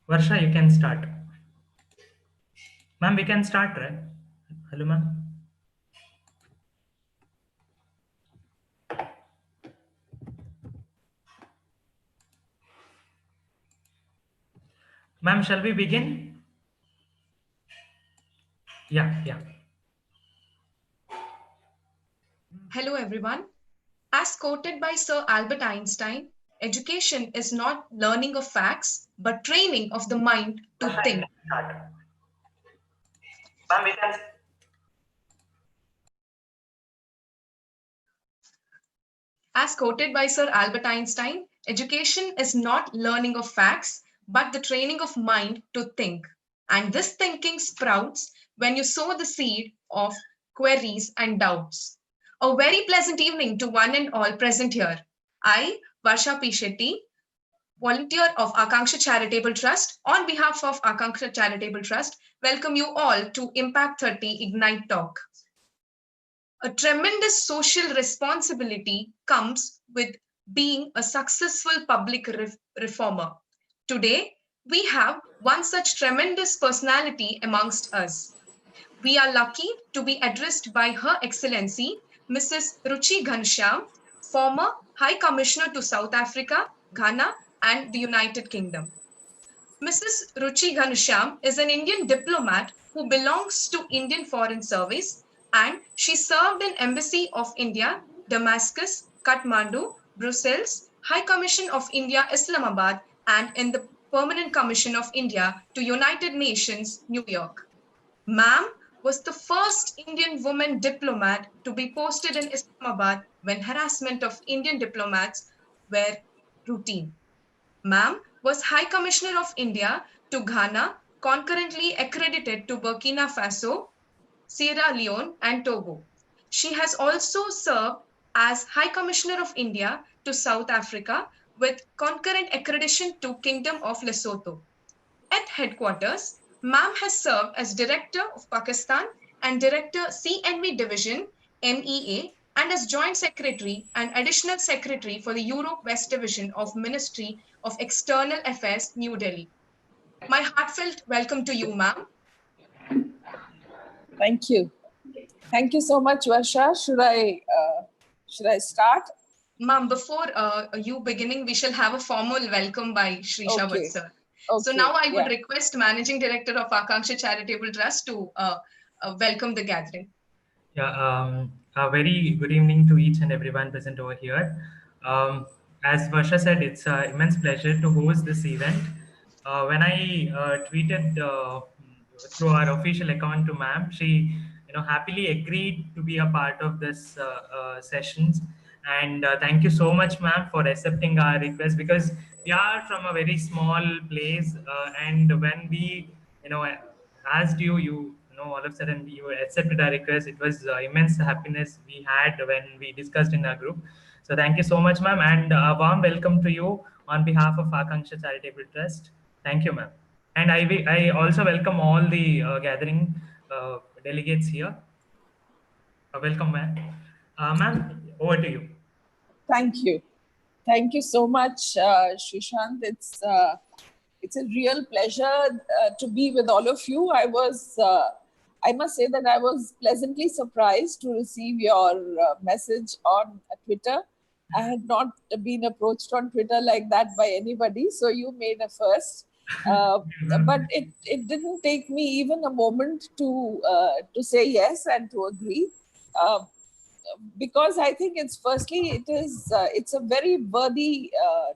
Varsha, you can start. Ma'am, we can start, right? Hello, ma'am. Ma'am, shall we begin? Yeah, yeah. Hello, everyone. As quoted by Sir Albert Einstein, education is not learning of facts, but training of the mind to Varsha, you think. can start. Ma'am, we can. As quoted by Sir Albert Einstein, education is not learning of facts, but the training of mind to think. And this thinking sprouts when you sow the seed of queries and doubts. A very pleasant evening to one and all present here. I, Varsha P. Shetty, volunteer of Akanksha Charitable Trust, on behalf of Akanksha Charitable Trust, welcome you all to Impact 30 Ignite Talk. A tremendous social responsibility comes with being a successful public reformer. Today, we have one such tremendous personality amongst us. We are lucky to be addressed by Her Excellency Mrs. Ruchi Ghanashyam, former High Commissioner to South Africa, Ghana, and the United Kingdom. Mrs. Ruchi Ghanashyam is an Indian diplomat who belongs to Indian Foreign Service, and she served in Embassy of India, Damascus, Kathmandu, Brussels, High Commission of India, Islamabad, and in the Permanent Commission of India to United Nations, New York. Ma'am was the first Indian woman diplomat to be posted in Islamabad when harassment of Indian diplomats were routine. Ma'am was High Commissioner of India to Ghana, concurrently accredited to Burkina Faso, Sierra Leone, and Togo. She has also served as High Commissioner of India to South Africa with concurrent accreditation to Kingdom of Lesotho. At headquarters, Ma'am has served as Director of Pakistan and Director CNV Division MEA and as Joint Secretary and Additional Secretary for the Europe West Division of Ministry of External Affairs, New Delhi. My heartfelt welcome to you, ma'am. Thank you. Thank you so much, Varsha. Should I start? Ma'am, before you beginning, we shall have a formal welcome by Shri Shawat, sir. So now I would request Managing Director of Akanksha Charitable Trust to welcome the gathering. Yeah, a very good evening to each and everyone present over here. As Varsha said, it's an immense pleasure to host this event. When I tweeted through our official account to ma'am, she happily agreed to be a part of this sessions. And thank you so much, ma'am, for accepting our request because we are from a very small place, and when we asked you, all of a sudden you accepted our request. It was immense happiness we had when we discussed in our group. So thank you so much, ma'am, and a warm welcome to you on behalf of Akanksha Charitable Trust. Thank you, ma'am. And I also welcome all the gathering delegates here. Welcome, ma'am. Ma'am, over to you. Thank you. Thank you so much, Shrishant. It's a real pleasure to be with all of you. I must say that I was pleasantly surprised to receive your message on Twitter. I had not been approached on Twitter like that by anybody, so you made a first. But it didn't take me even a moment to say yes and to agree. Because I think it's a very worthy,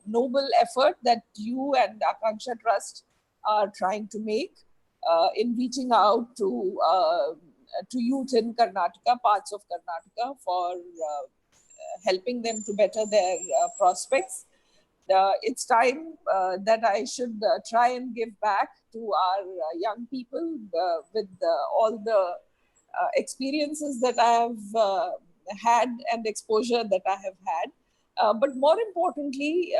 noble effort that you and Akanksha Trust are trying to make in reaching out to youth in Karnataka, parts of Karnataka, for helping them to better their prospects. It's time that I should try and give back to our young people with all the experiences that I have had and exposure that I have had. But more importantly,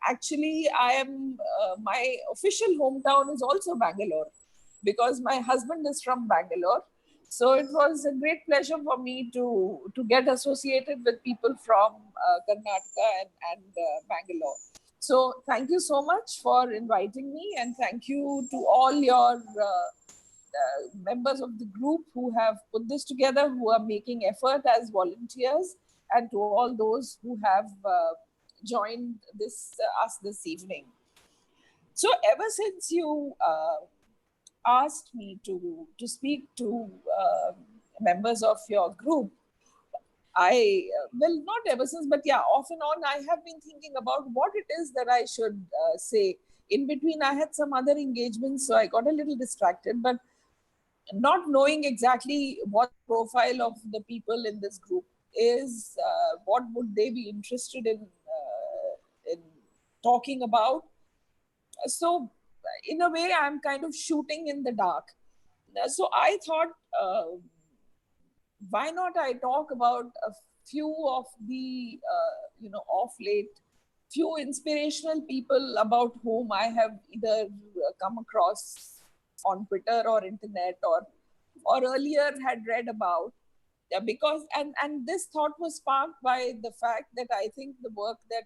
actually, my official hometown is also Bangalore because my husband is from Bangalore. So it was a great pleasure for me to get associated with people from Karnataka and Bangalore. So thank you so much for inviting me, and thank you to all your members of the group who have put this together, who are making effort as volunteers, and to all those who have joined us this evening. So ever since you asked me to speak to members of your group, well, not ever since, but yeah, off and on, I have been thinking about what it is that I should say. In between, I had some other engagements, so I got a little distracted, but not knowing exactly what the profile of the people in this group is, what would they be interested in talking about. So, in a way, I'm kind of shooting in the dark. So I thought, why not I talk about a few of the off late few inspirational people about whom I have either come across on Twitter or internet, or earlier had read about. Yeah, because and this thought was sparked by the fact that I think the work that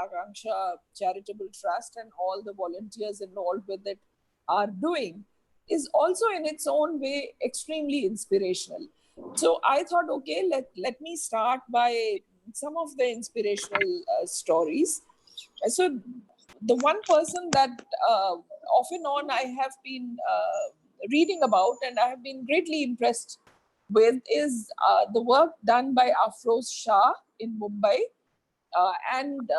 Akanksha Charitable Trust and all the volunteers involved with it are doing is also in its own way extremely inspirational. So I thought, okay, let me start by some of the inspirational stories. So the one person that off and on I have been reading about and I have been greatly impressed with is the work done by Afroz Shah in Mumbai and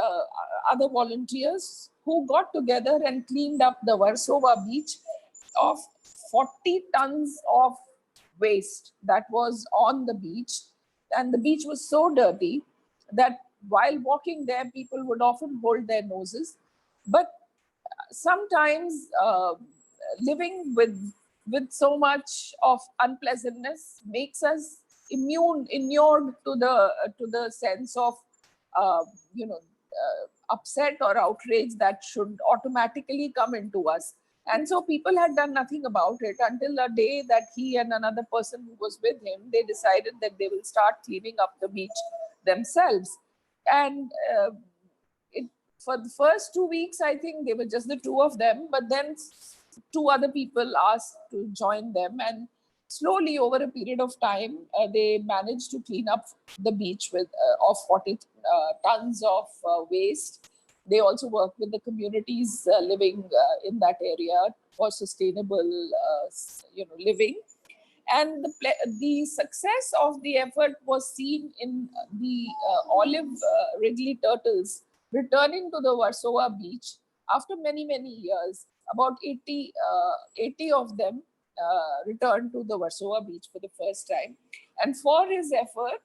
other volunteers who got together and cleaned up the Warsaw beach of 40 tons of waste that was on the beach. And the beach was so dirty that while walking there, people would often hold their noses. But sometimes living with so much of unpleasantness makes us inured to the sense of uh, upset or outrage that should automatically come into us. And so people had done nothing about it until a day that he and another person who was with him, they decided that they will start cleaning up the beach themselves. And it for the first 2 weeks, I think they were just the two of them, but then two other people asked to join them. And slowly, over a period of time, they managed to clean up the beach with of 40 tons of waste. They also work with the communities living in that area for sustainable, living. And the success of the effort was seen in the olive Ridley turtles returning to the Warsaw beach after many, many years. About 80 of them returned to the Warsaw beach for the first time. And for his effort,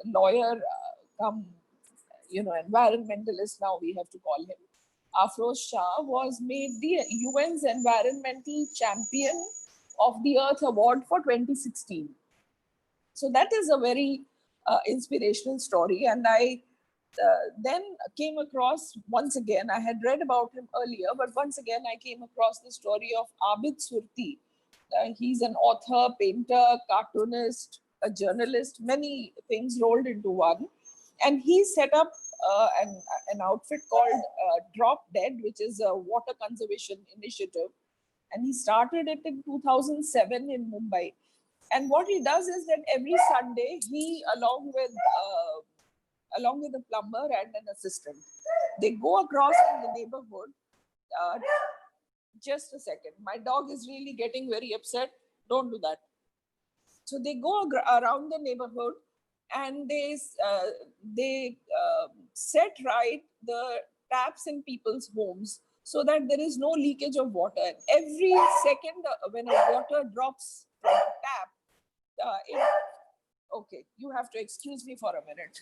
lawyer, come, environmentalist, now we have to call him, Afroz Shah, was made the UN's Environmental Champion of the Earth Award for 2016. So that is a very inspirational story. And I then came across, once again, I had read about him earlier, but once again, I came across the story of Abid Surti. He's an author, painter, cartoonist, a journalist, many things rolled into one. And he set up an outfit called Drop Dead, which is a water conservation initiative. And he started it in 2007 in Mumbai. And what he does is that every Sunday, he, along with a plumber and an assistant, they go across in the neighborhood. Uh, just a second, my dog is really getting very upset. Don't do that. So they go around the neighborhood and they set right the taps in people's homes so that there is no leakage of water. And every second when a water drops from a tap, okay, you have to excuse me for a minute.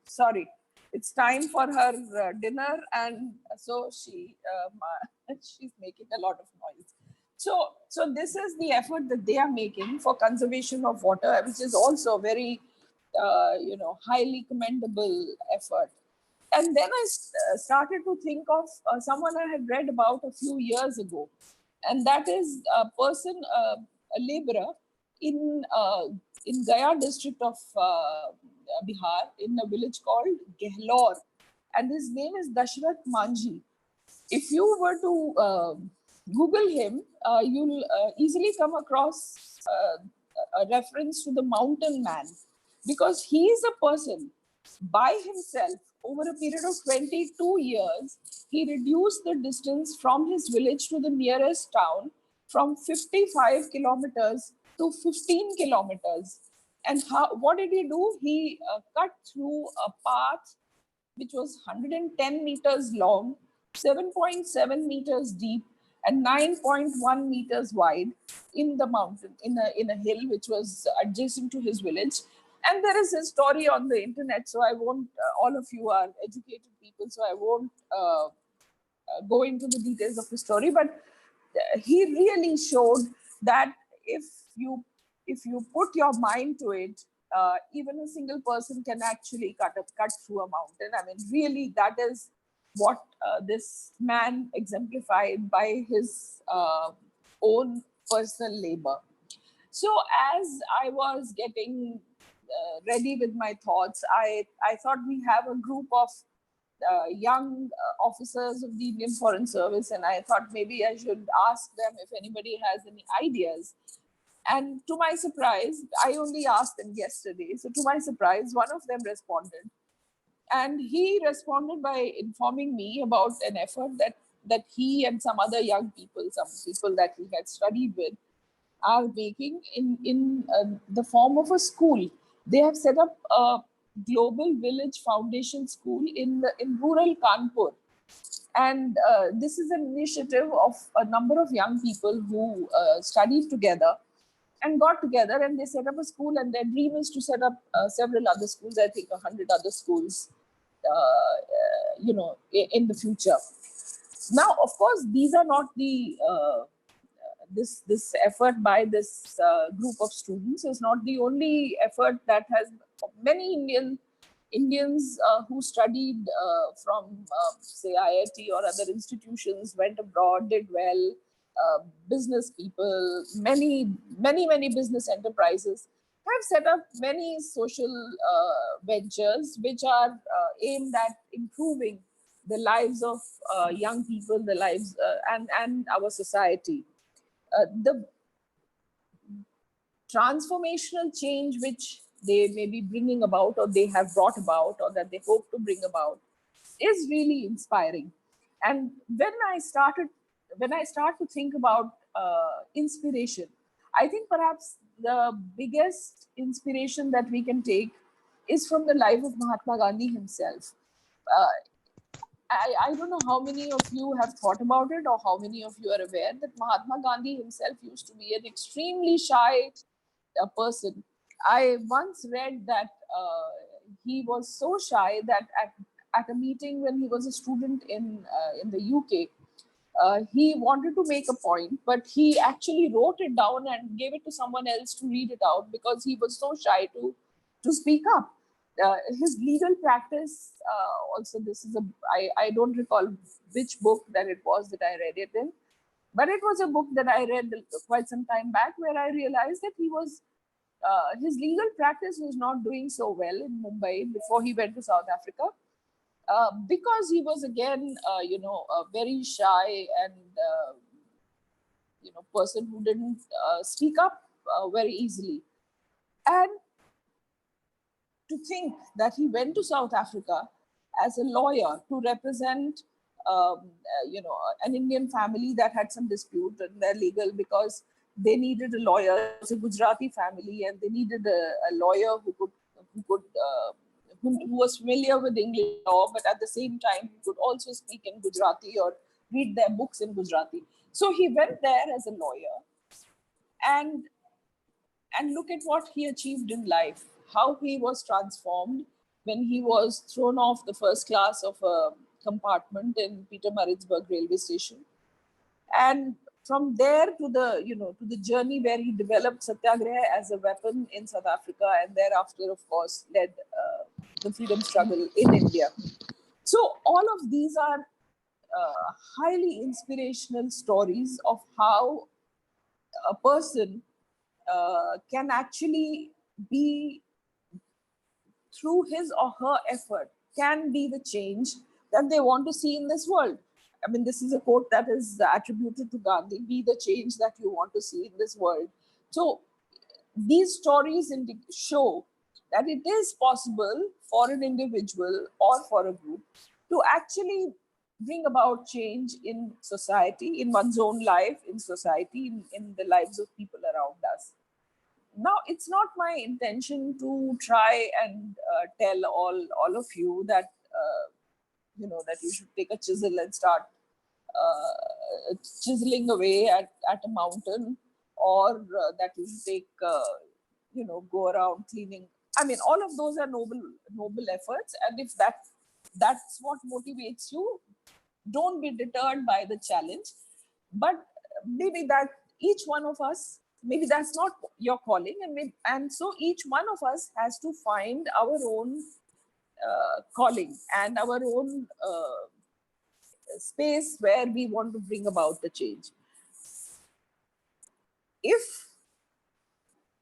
Sorry, it's time for her dinner, and so she's making a lot of noise. So this is the effort that they are making for conservation of water, which is also very highly commendable effort. And then I started to think of someone I had read about a few years ago, and that is a person, a laborer in uh, in Gaya district of Bihar, in a village called Gehlor, and his name is Dashrath Manjhi. If you were to Google him, you'll easily come across a reference to the mountain man, because he is a person by himself over a period of 22 years. He reduced the distance from his village to the nearest town from 55 kilometers to 15 kilometers. And what did he do? He cut through a path which was 110 meters long, 7.7 meters deep, and 9.1 meters wide in the mountain, in a hill which was adjacent to his village. And there is a story on the internet, so I won't, all of you are educated people, so I won't go into the details of the story, but he really showed that if you if you put your mind to it, even a single person can actually cut through a mountain. I mean, really, that is what this man exemplified by his own personal labor. So as I was getting ready with my thoughts, I thought we have a group of young officers of the Indian Foreign Service, and I thought maybe I should ask them if anybody has any ideas. And to my surprise, I only asked them yesterday. So to my surprise, one of them responded, and he responded by informing me about an effort that he and some other young people, some people that he had studied with, are making in the form of a school. They have set up a global village foundation school in rural Kanpur, and this is an initiative of a number of young people who studied together and got together, and they set up a school. And their dream is to set up several other schools. I think 100 other schools, in the future. Now, of course, these are not the this effort by this group of students is not the only effort that has many Indians who studied from say IIT or other institutions, went abroad, did well. Business people, many business enterprises have set up many social ventures which are aimed at improving the lives of young people, the lives and our society. The transformational change which they may be bringing about, or they have brought about, or that they hope to bring about, is really inspiring. And when I start to think about inspiration, I think perhaps the biggest inspiration that we can take is from the life of Mahatma Gandhi himself. Uh, I don't know how many of you have thought about it, or how many of you are aware that Mahatma Gandhi himself used to be an extremely shy person. I once read that he was so shy that at a meeting when he was a student in the UK, he wanted to make a point, but he actually wrote it down and gave it to someone else to read it out because he was so shy to speak up. His legal practice, also, this is I don't recall which book that it was that I read it in, but it was a book that I read quite some time back, where I realized that his legal practice was not doing so well in Mumbai before he went to South Africa, because he was again, very shy and person who didn't speak up very easily. And to think that he went to South Africa as a lawyer to represent, an Indian family that had some dispute in their legal, because they needed a lawyer. It was a Gujarati family, and they needed a lawyer who was familiar with English law, but at the same time who could also speak in Gujarati or read their books in Gujarati. So he went there as a lawyer, and look at what he achieved in life, how he was transformed when he was thrown off the first class of a compartment in Peter Maritzburg railway station. And from there to the, to the journey where he developed satyagraha as a weapon in South Africa, and thereafter, of course, led the freedom struggle in India. So all of these are highly inspirational stories of how a person can actually be, through his or her effort, can be the change that they want to see in this world. I mean, this is a quote that is attributed to Gandhi: be the change that you want to see in this world. So these stories show that it is possible for an individual or for a group to actually bring about change in society, in one's own life, in society, in the lives of people around us. Now, it's not my intention to try and tell all of you that that you should take a chisel and start chiseling away at a mountain, or that you should take go around cleaning. I mean, all of those are noble efforts, and if that's what motivates you, don't be deterred by the challenge. But maybe that each one of us, maybe that's not your calling, and so each one of us has to find our own calling and our own space where we want to bring about the change. If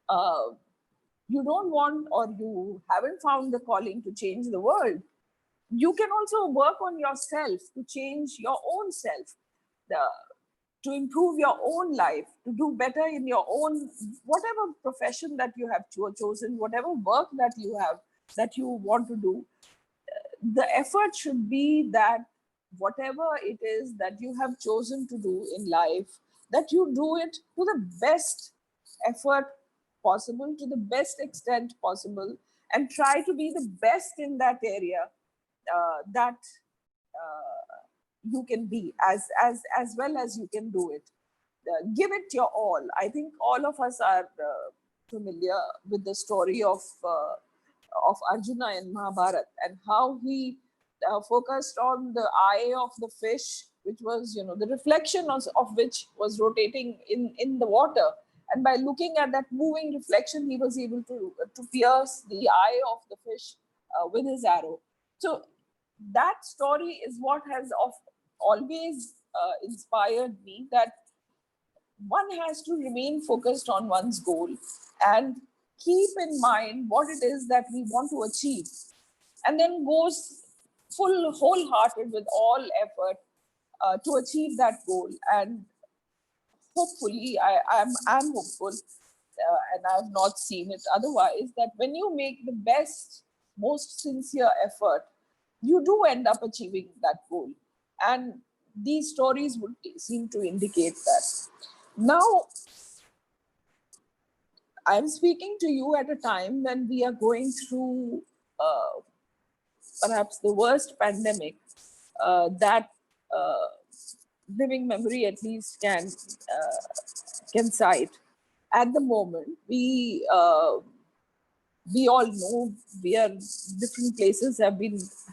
uh, you don't want, or you haven't found the calling to change the world, you can also work on yourself to change your own self, the, to improve your own life, to do better in your own, whatever profession that you have chosen, whatever work that you have, that you want to do. The effort should be that whatever it is that you have chosen to do in life, that you do it to the best effort possible, to the best extent possible, and try to be the best in that area that you can be, as well as you can do it. Give it your all. I think all of us are familiar with the story of Arjuna in Mahabharata, and how he focused on the eye of the fish, which was, the reflection of which was rotating in the water. And by looking at that moving reflection, he was able to pierce the eye of the fish with his arrow. So that story is what has always inspired me, that one has to remain focused on one's goal and keep in mind what it is that we want to achieve, and then goes wholehearted with all effort to achieve that goal. And hopefully, I'm hopeful, and I've not seen it otherwise, that when you make the best, most sincere effort, you do end up achieving that goal. And these stories would seem to indicate that. Now, I'm speaking to you at a time when we are going through perhaps the worst pandemic that living memory at least can cite. At the moment, we all know, we are, different places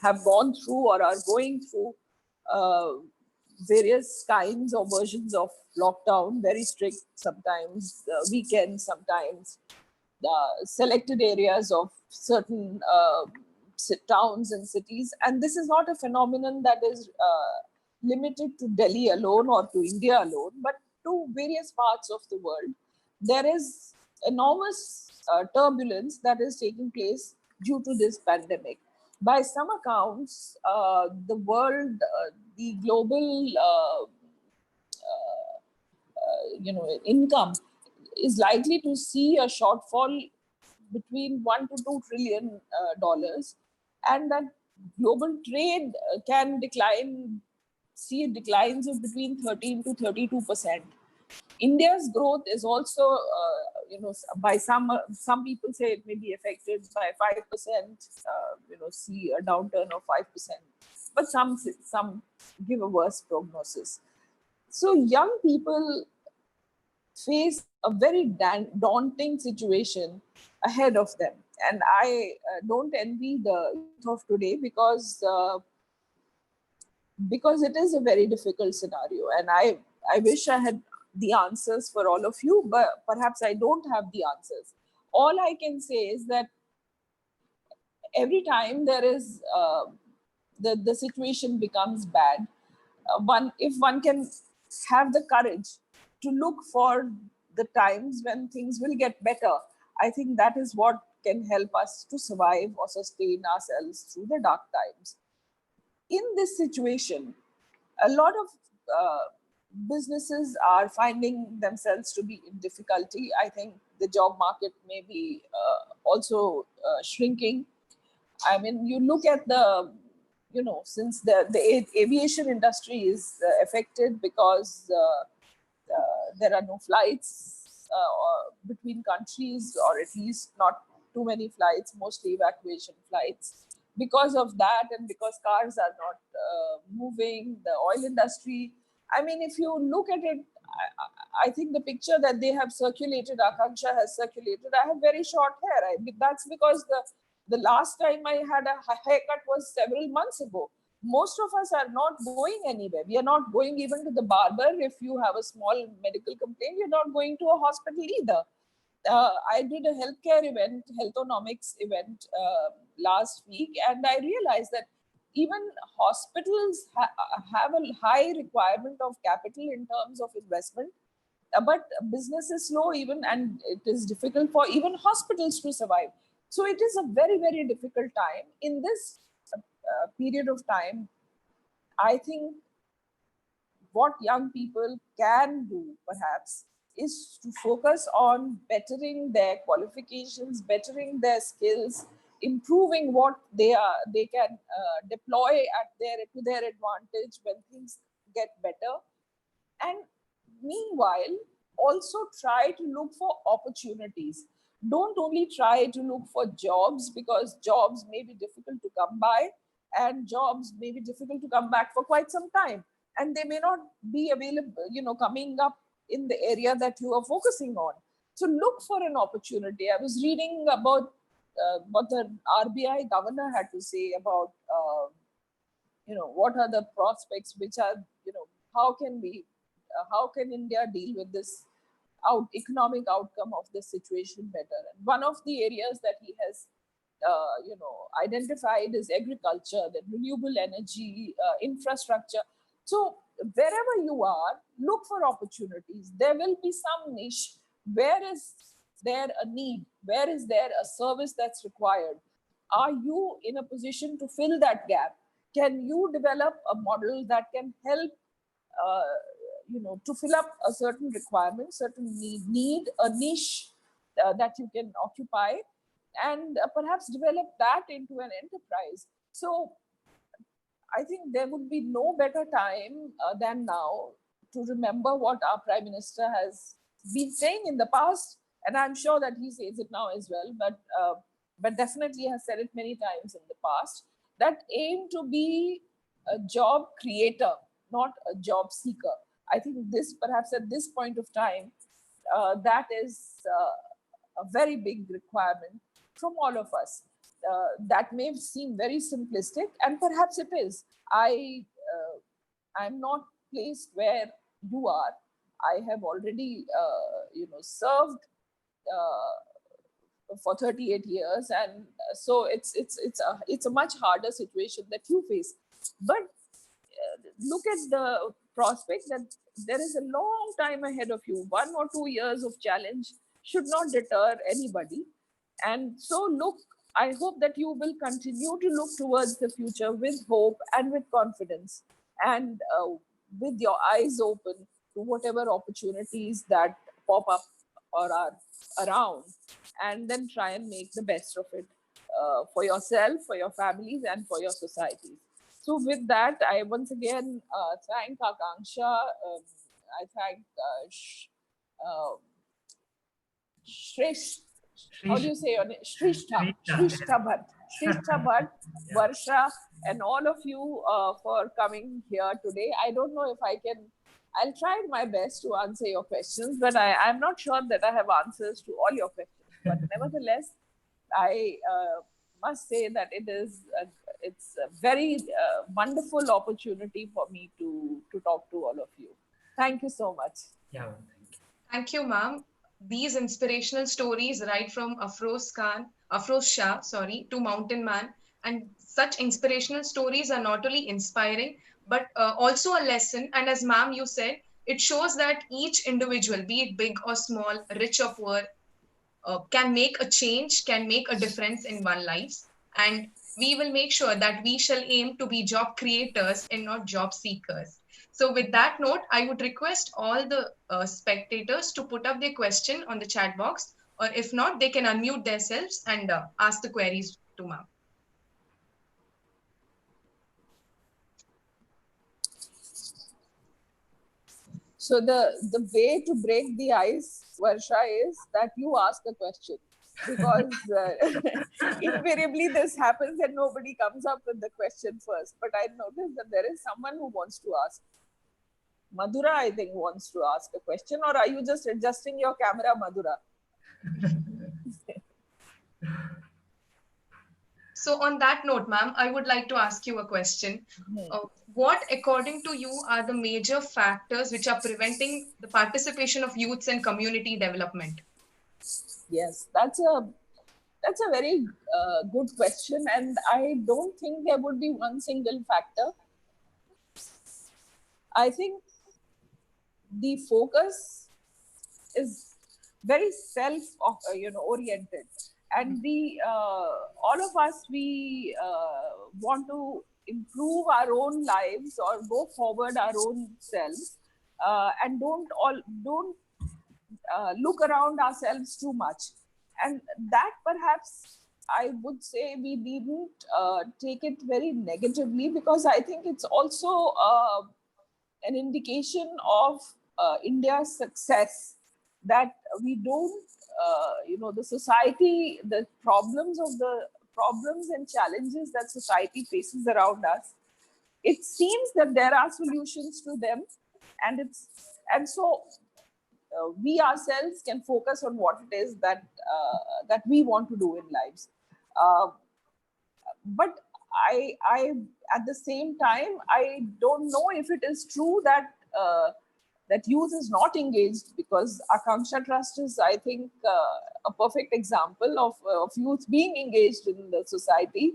have gone through or are going through uh, various kinds or versions of lockdown, very strict, sometimes weekends, sometimes selected areas of certain towns and cities. And this is not a phenomenon that is limited to Delhi alone or to India alone, but to various parts of the world. There is enormous turbulence that is taking place due to this pandemic. By some accounts, the world, the global income is likely to see a shortfall between 1 to 2 trillion dollars, and that global trade can see declines of between 13 to 32%. India's growth is also, by some people say it may be affected by 5%. See a downturn of 5%, but some give a worse prognosis. So young people face a very daunting situation ahead of them, and I don't envy the youth of today, because it is a very difficult scenario, and I wish I had the answers for all of you, but perhaps I don't have the answers. All I can say is that every time there is the situation becomes bad, one if one can have the courage to look for the times when things will get better, I think that is what can help us to survive or sustain ourselves through the dark times. In this situation, a lot of uh, businesses are finding themselves to be in difficulty. I think the job market may be also shrinking. I mean, you look at the, since the aviation industry is affected because there are no flights between countries, or at least not too many flights, mostly evacuation flights. Because of that, and because cars are not moving, the oil industry. I mean, if you look at it, I think the picture that they have circulated, Akanksha has circulated, I have very short hair. That's because the last time I had a haircut was several months ago. Most of us are not going anywhere. We are not going even to the barber. If you have a small medical complaint, you're not going to a hospital either. I did a healthcare event, healthonomics event last week, and I realized that even hospitals have a high requirement of capital in terms of investment, but business is slow even, and it is difficult for even hospitals to survive. So it is a very, very difficult time. In this period of time, I think what young people can do perhaps is to focus on bettering their qualifications, bettering their skills, improving what they can deploy at their to their advantage when things get better. And meanwhile, also try to look for opportunities. Don't only try to look for jobs, because jobs may be difficult to come by, and jobs may be difficult to come back for quite some time, and they may not be available, coming up in the area that you are focusing on. So look for an opportunity. I was reading about what the RBI governor had to say about what are the prospects, which are, how can we how can India deal with this economic outcome of this situation better. And one of the areas that he has identified is agriculture, the renewable energy, infrastructure. So wherever you are, look for opportunities. There will be some niche. Where is there a need? Where is there a service that's required? Are you in a position to fill that gap? Can you develop a model that can help uh, to fill up a certain requirement, certain need a niche that you can occupy, and perhaps develop that into an enterprise. So I think there would be no better time than now to remember what our Prime Minister has been saying in the past, and I'm sure that he says it now as well. But definitely has said it many times in the past, that aim to be a job creator, not a job seeker. I think this, perhaps at this point of time, that is a very big requirement from all of us. That may seem very simplistic, and perhaps it is. I'm not placed where you are. I have already, served for 38 years, and so it's a much harder situation that you face. But look at the prospect that there is a long time ahead of you. 1 or 2 years of challenge should not deter anybody. And so, look, I hope that you will continue to look towards the future with hope and with confidence, and with your eyes open to whatever opportunities that pop up or are around, and then try and make the best of it for yourself, for your families, and for your societies. So, with that, I once again thank Akanksha. I thank uh, Shresh, how do Shrish, you say your name? Shrishta, Shrishta, yes. Shrishta Bhatt, Shrishta Bhatt, Yeah. Varsha, and all of you for coming here today. I don't know if I'll try my best to answer your questions, but I'm not sure that I have answers to all your questions. But nevertheless, I must say that it's a very wonderful opportunity for me to talk to all of you. Thank you so much. Yeah, thank you. Thank you, ma'am. These inspirational stories, right from Afroz Shah, sorry, to Mountain Man, and such inspirational stories are not only inspiring but also a lesson. And as ma'am you said, it shows that each individual, be it big or small, rich or poor, can make a change, can make a difference in one lives. And we will make sure that we shall aim to be job creators and not job seekers. So, with that note, I would request all the spectators to put up their question on the chat box, or if not, they can unmute themselves and ask the queries to ma'am. So the way to break the ice, Varsha, is that you ask a question, because invariably this happens and nobody comes up with the question first. But I noticed that there is someone who wants to ask. Madhura, I think, wants to ask a question, or are you just adjusting your camera, Madhura? So, on that note, ma'am, I would like to ask you a question. What, according to you, are the major factors which are preventing the participation of youths in community development? Yes, that's a very good question, and I don't think there would be one single factor. I think the focus is very self oriented, and the all of us, we want to improve our own lives or go forward our own selves, and don't look around ourselves too much. And that, perhaps, I would say we needn't take it very negatively, because I think it's also an indication of India's success, that we don't, the society, the problems and challenges that society faces around us, it seems that there are solutions to them, and so we ourselves can focus on what it is that we want to do in lives. Uh, but I at the same time, I don't know if it is true that youth is not engaged, because Akanksha Trust is, I think, a perfect example of youth being engaged in the society,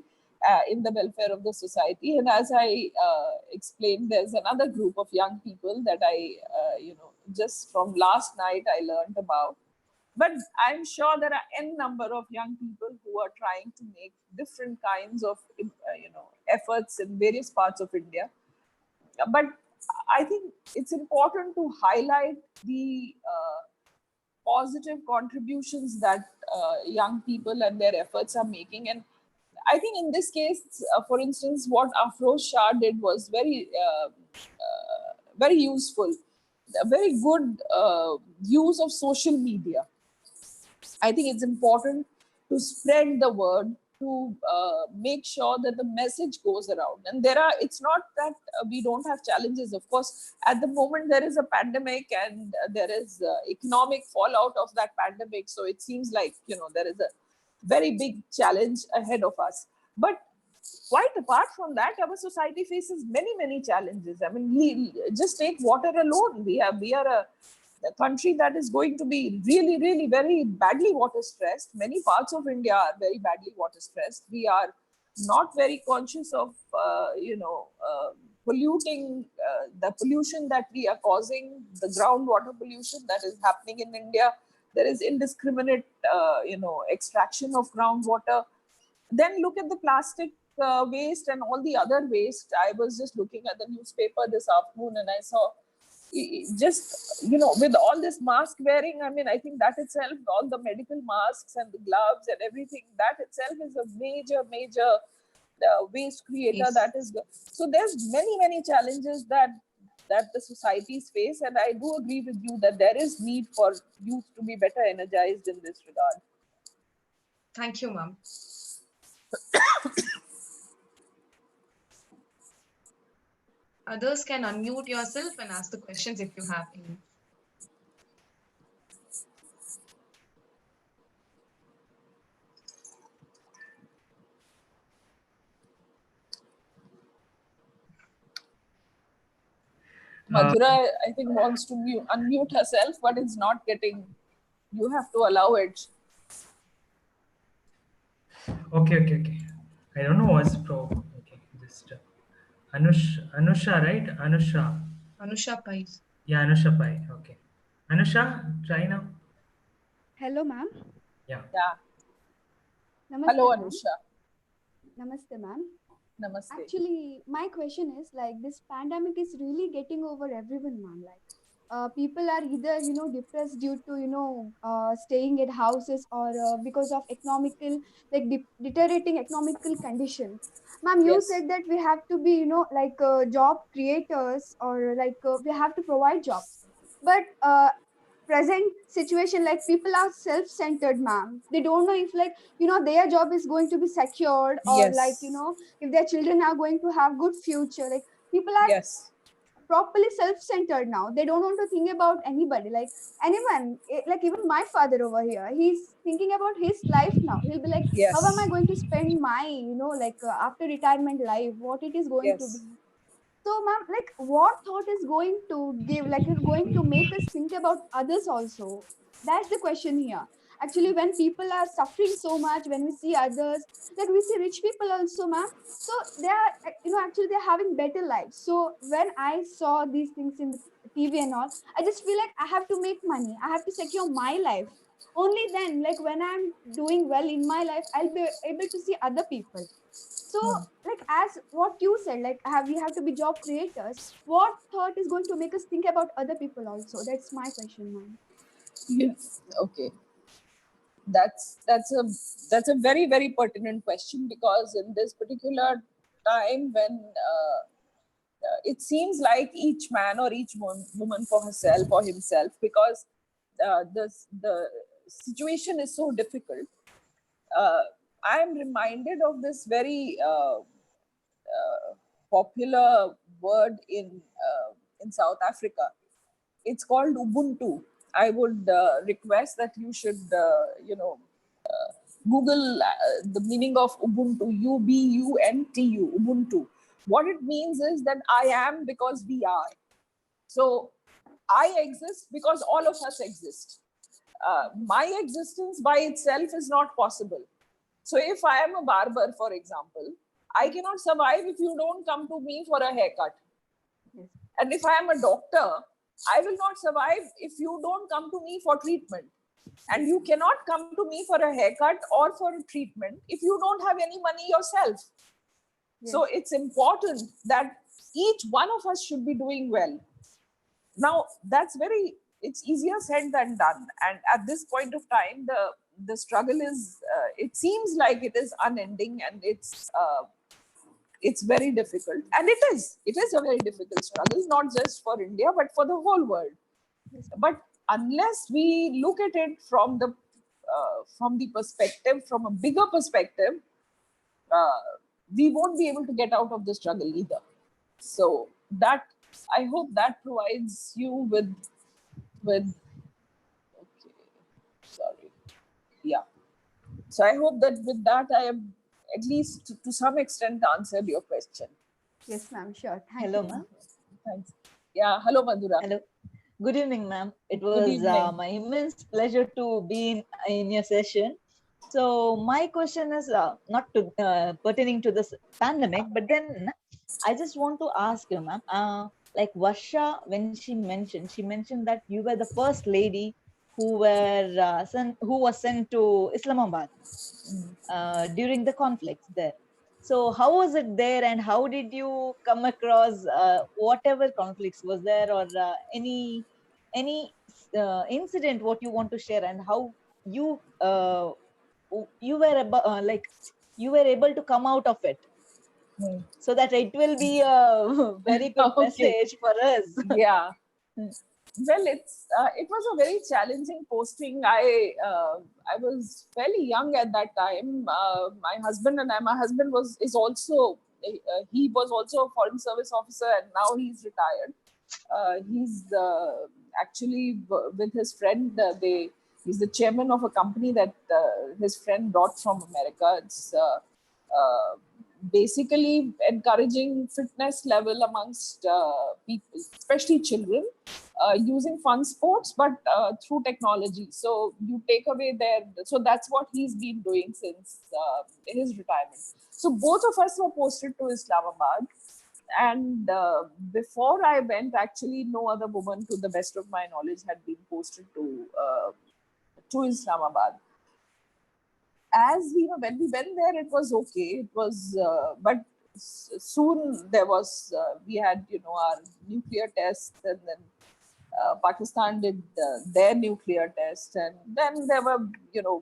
in the welfare of the society. And as I explained, there's another group of young people that just from last night I learned about. But I'm sure there are n number of young people who are trying to make different kinds of efforts in various parts of India. But I think it's important to highlight the positive contributions that young people and their efforts are making. And I think in this case, for instance, what Afroz Shah did was very useful, a very good use of social media. I think it's important to spread the word, to make sure that the message goes around. And it's not that we don't have challenges. Of course, at the moment, there is a pandemic, and there is economic fallout of that pandemic. So it seems like, there is a very big challenge ahead of us. But quite apart from that, our society faces many, many challenges. I mean, just take water alone. We are a country that is going to be really, really very badly water stressed. Many parts of India are very badly water stressed. We are not very conscious of, polluting, the pollution that we are causing, the groundwater pollution that is happening in India. There is indiscriminate, extraction of groundwater. Then look at the plastic waste and all the other waste. I was just looking at the newspaper this afternoon, and I saw, just, with all this mask wearing, I mean, I think that itself, all the medical masks and the gloves and everything, that itself is a major waste creator. Yes. That is so there's many challenges that the societies face, and I do agree with you that there is need for youth to be better energized in this regard. Thank you, ma'am. Others can unmute yourself and ask the questions if you have any. Uh, Madhura, I think, wants to unmute herself, but it's not getting. You have to allow it. okay. I don't know what's pro. Okay, just Anusha, right? Anusha. Anusha Pais. Yeah, Anusha Pai. Okay. Anusha, try now. Hello, ma'am. Yeah. Yeah. Namaste, Hello, ma'am. Anusha. Namaste, ma'am. Namaste. Actually, my question is like this pandemic is really getting over everyone, ma'am. Like, people are either depressed due to staying at houses or because of economical deteriorating economical conditions. Ma'am, you Yes. said that we have to be job creators or we have to provide jobs, but present situation like people are self-centered, ma'am. They don't know if their job is going to be secured, or Yes. if their children are going to have good future. Like, people are Yes. properly self-centered now. They don't want to think about anybody, like anyone. Like, even my father over here, he's thinking about his life now. He'll be like, how am I Yes. going to spend my after retirement life, what it is going to be. Yes. So, ma'am, like, what thought is going to give, like, it's going to make us think about others also? That's the question here. Actually, when people are suffering so much, when we see others, like we see rich people also, ma'am. So they are, actually they're having better lives. So when I saw these things in the TV and all, I just feel like I have to make money. I have to secure my life. Only then, like when I'm doing well in my life, I'll be able to see other people. So, Hmm. like, as what you said, like, we have to be job creators. What thought is going to make us think about other people also? That's my question, ma'am. Yes. Okay. That's a very very pertinent question, because in this particular time when it seems like each man or each woman for herself or himself, because the situation is so difficult. uh, I am reminded of this very popular word in South Africa. It's called Ubuntu. I would request that you should, Google the meaning of Ubuntu. Ubuntu. Ubuntu. What it means is that I am because we are. So I exist because all of us exist. My existence by itself is not possible. So if I am a barber, for example, I cannot survive if you don't come to me for a haircut. Yes. And if I am a doctor, I will not survive if you don't come to me for treatment. And you cannot come to me for a haircut or for a treatment if you don't have any money yourself. So Yes. it's important that each one of us should be doing well. Now, it's easier said than done. And at this point of time, the struggle is, it seems like it is unending, and it's very difficult. And it is a very difficult struggle, not just for India, but for the whole world. Yes. But unless we look at it from the perspective, from a bigger perspective, uh, we won't be able to get out of the struggle either. So that, I hope that provides you with okay, sorry, yeah. So I hope that with that I have at least to some extent answered your question. Yes, ma'am. Sure. Thank Hello, you, ma'am. ma'am. Thanks. Yeah, hello Madhura. Hello. Good evening, ma'am. It Good was evening. my immense pleasure to be in your session. So my question is not to, pertaining to this pandemic, but then I just want to ask you, ma'am. Like Varsha, when she mentioned that you were the first lady who was sent to Islamabad during the conflicts there. So how was it there, and how did you come across whatever conflicts was there, or any incident what you want to share, and how you you were like you were able to come out of it, Hmm. so that it will be a very good Okay. message for us. Yeah. Well, it was a very challenging posting. I was fairly young at that time. My husband is also he was also a foreign service officer, and now he's retired. He's actually with his friend. He's the chairman of a company that his friend brought from America. It's basically encouraging fitness level amongst people, especially children, using fun sports, but through technology. So you take away their, so that's what he's been doing since his retirement. So both of us were posted to Islamabad. And before I went, actually, no other woman, to the best of my knowledge, had been posted to Islamabad. As we were, when we went there, it was okay. It was, but soon there was, we had, our nuclear test, and then Pakistan did their nuclear test, and then there were,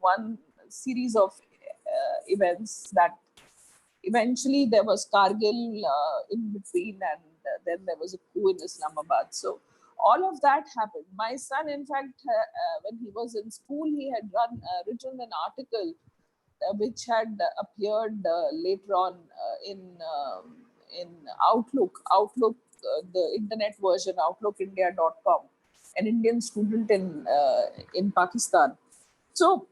one series of events that eventually there was Kargil in between, and then there was a coup in Islamabad. So all of that happened. My son, in fact, when he was in school, he had written an article which had appeared later on in Outlook, the internet version, outlookindia.com, an Indian student in Pakistan. So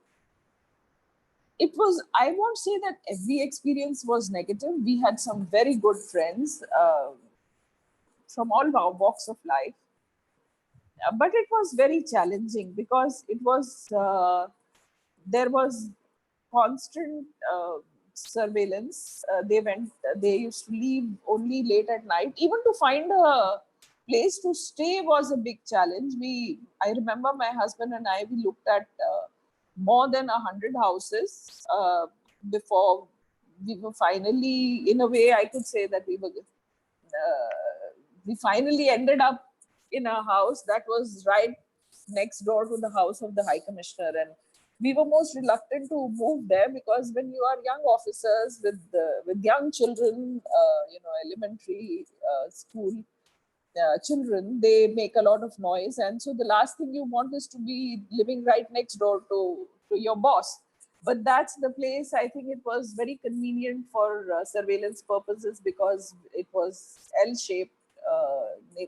it was, I won't say that every experience was negative. We had some very good friends from all walks of life. But it was very challenging because it was, there was constant surveillance. They used to leave only late at night. Even to find a place to stay was a big challenge. I remember my husband and I, we looked at more than 100 houses before we were finally, in a way, I could say that we finally ended up in a house that was right next door to the house of the High Commissioner. And we were most reluctant to move there because when you are young officers with young children, elementary school children, they make a lot of noise, and so the last thing you want is to be living right next door to your boss. But that's the place. I think it was very convenient for surveillance purposes because it was L-shaped.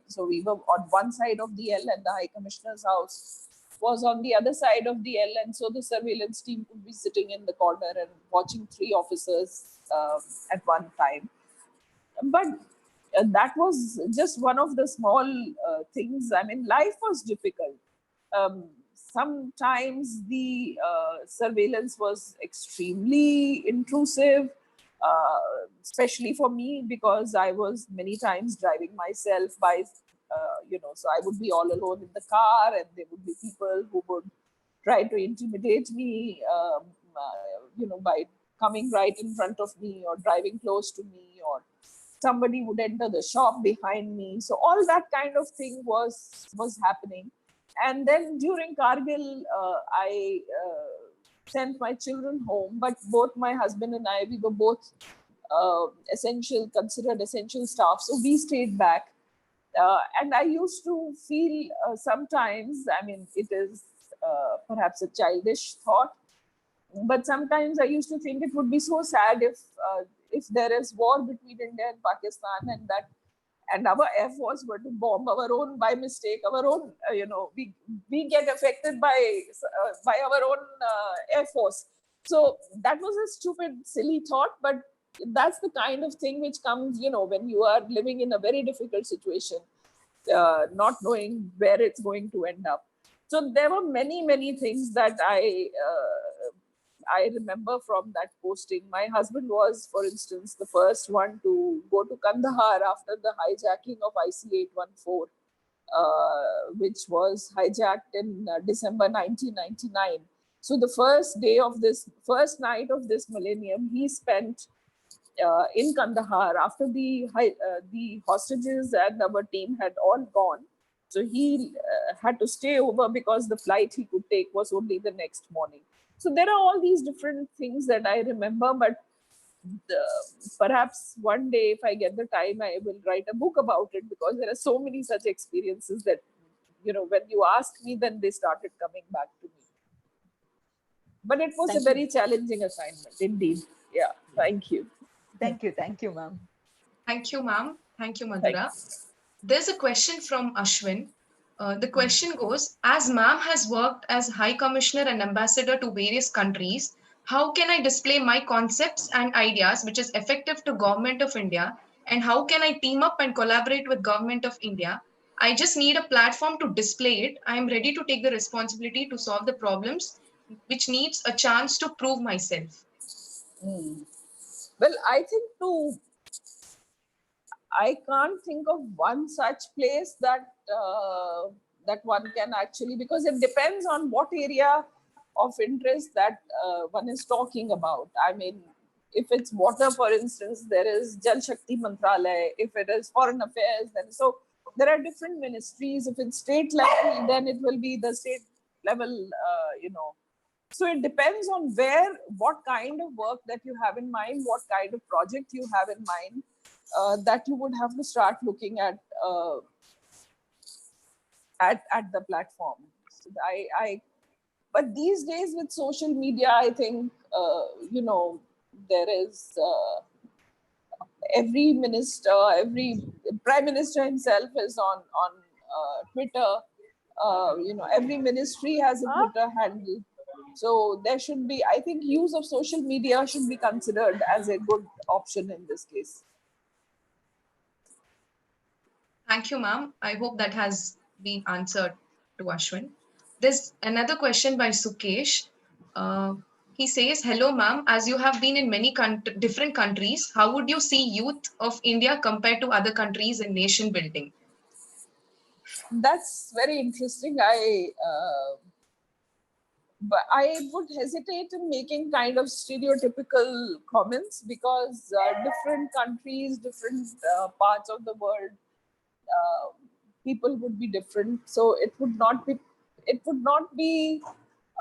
So we were on one side of the L, and the High Commissioner's house was on the other side of the L, and so the surveillance team could be sitting in the corner and watching three officers at one time. But that was just one of the small things. I mean, life was difficult. Sometimes the surveillance was extremely intrusive, especially for me because I was many times driving myself so I would be all alone in the car, and there would be people who would try to intimidate me, by coming right in front of me or driving close to me, or somebody would enter the shop behind me. So all that kind of thing was happening. And then during Kargil, I sent my children home, but both my husband and I, we were both considered essential staff. So we stayed back. And I used to feel sometimes, I mean, it is perhaps a childish thought, but sometimes I used to think it would be so sad if there is war between India and Pakistan, and our Air Force were to bomb our own by mistake, our own, we get affected by our own Air Force. So that was a stupid, silly thought, but that's the kind of thing which comes, when you are living in a very difficult situation, not knowing where it's going to end up. So there were many, many things that I remember from that posting. My husband was, for instance, the first one to go to Kandahar after the hijacking of IC-814, which was hijacked in December 1999. So the first night of this millennium, he spent in Kandahar after the hostages and our team had all gone. So he had to stay over because the flight he could take was only the next morning. So there are all these different things that I remember, but perhaps one day, if I get the time, I will write a book about it because there are so many such experiences that, when you ask me, then they started coming back to me. But it was a very challenging assignment, indeed. Yeah, thank you. Thank you, ma'am. Thank you, ma'am. Thank you, Madhura. There's a question from Ashwin. The question goes, as ma'am has worked as High Commissioner and Ambassador to various countries, How can I display my concepts and ideas which is effective to Government of India? And how can I team up and collaborate with Government of India? I just need a platform to display it. I am ready to take the responsibility to solve the problems which needs a chance to prove myself. Well, I think too, I can't think of one such place that one can actually, because it depends on what area of interest that one is talking about. I mean, if it's water, for instance, there is Jal Shakti Mantralaya. If it is foreign affairs, then so there are different ministries. If it's state level, then it will be the state level, so it depends on what kind of work that you have in mind, what kind of project you have in mind, that you would have to start looking at the platform. So but these days with social media, I think there is every minister, every prime minister himself is on Twitter. Every ministry has a Twitter handle. So there should be, I think, use of social media should be considered as a good option in this case. Thank you, ma'am. I hope that has been answered to Ashwin. There's another question by Sukesh. Uh, he says, "Hello, ma'am. As you have been in many different countries, how would you see youth of India compared to other countries in nation building?" That's very interesting. But I would hesitate in making kind of stereotypical comments, because different countries, different parts of the world, uh, people would be different. So it would not be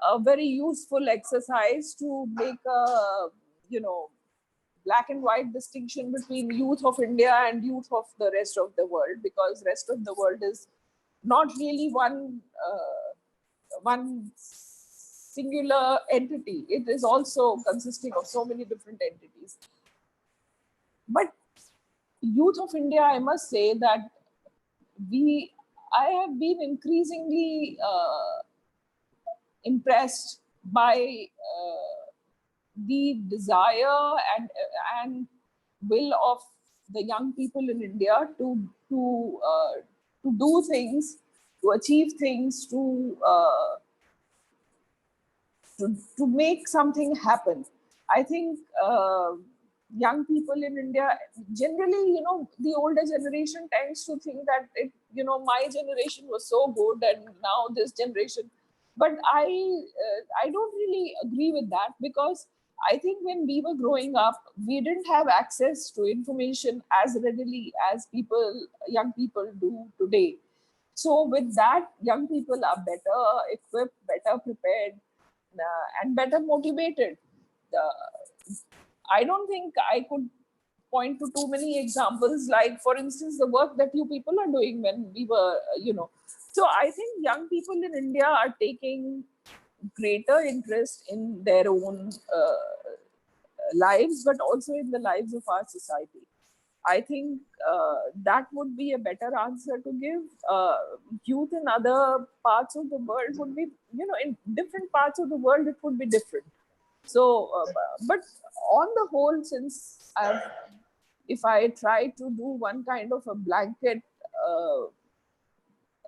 a very useful exercise to make a black and white distinction between youth of India and youth of the rest of the world, because rest of the world is not really one singular entity. It is also consisting of so many different entities. But youth of India, I must say that I have been increasingly impressed by the desire and will of the young people in India to do things, to achieve things, to make something happen. I think young people in India generally, the older generation tends to think that my generation was so good and now this generation. But I don't really agree with that, because I think when we were growing up, we didn't have access to information as readily as young people do today. So with that, young people are better equipped, better prepared, and better motivated. I don't think I could point to too many examples, like, for instance, the work that you people are doing when we were, So I think young people in India are taking greater interest in their own lives, but also in the lives of our society. I think that would be a better answer to give. Youth in other parts of the world would be, in different parts of the world, it would be different. So, but on the whole, if I try to do one kind of a blanket